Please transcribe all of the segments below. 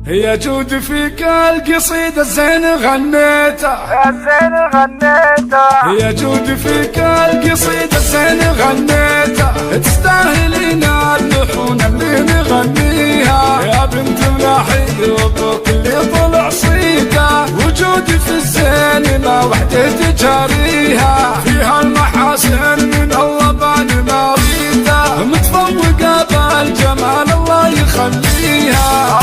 يا جود فيك القصيدة الزين غنيتها، يا جود فيك القصيدة الزين غنيتها، تستاهلين اللحون اللي نغنيها. يا بنت ملاحي وابوك اللي طلع صيته، وجودي في الزين ما وحدة تجاريها. فيها المحاسن من الله بعد ما ريته، متفوقة بالجمال الله يخليها.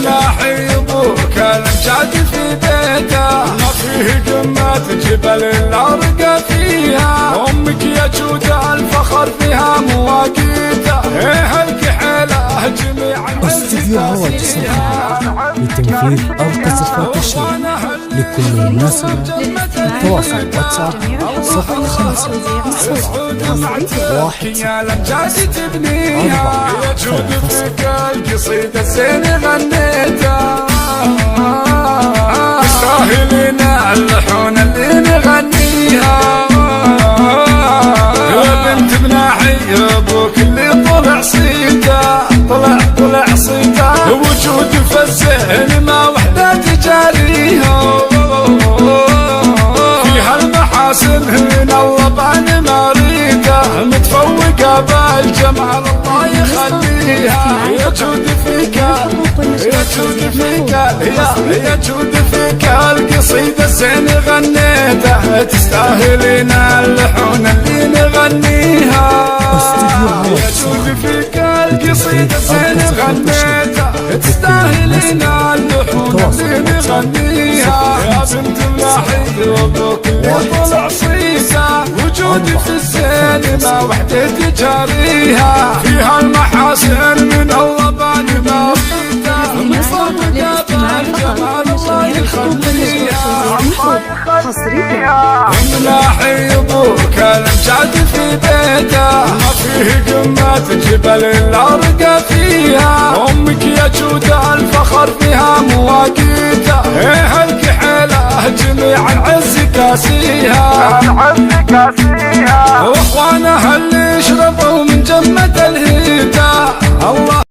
ملاحي ابوك الامجاد في بيته، ما فيه قمة جبل الا رقى فيها. امك يا جود الفخر فيها مواقيته، ايه الكحيله جميعا. استديو عوض الصنعاء لتنفيذ أرقص الفاتشين لكل الناس. تواصل واتساب 05 1 تبنيها. يا جود فيك القصيدة الزين غنيتها، تستاهلين اللحون اللي نغنيها. يا بنت بناحي ابوك اللي طلع صيته، طلع صيته، وجود في الزين ما وحده تجاريها. فيها المحاسن من الله بعد ما ريته، متفوقة بالجمال الله يخليها. يا جود فيك، يا جود فيك، يا جود فيك القصيدة الزين غنيتها، تستاهلين اللحون اللي نغنيها. يا جود فيك القصيدة الزين غنيتها، تستاهلين اللحون اللي نغنيها. يا بنت ملاحي وابوك اللي طلع صيته، وجودي في الزين ما وحدة تجاريها. فيها المحاسن من الله بعد ما ريته، متفوقة بالجمال الله يخليها. ملاحي ابوك الامجاد في بيته، ما فيه قمة جبل الا رقى فيها. امك يا جود الفخر فيها مواقيته، ايه الكحيله جميعا عز كاسيها. واخوانها اللي يشربوا من جمة الهيته الله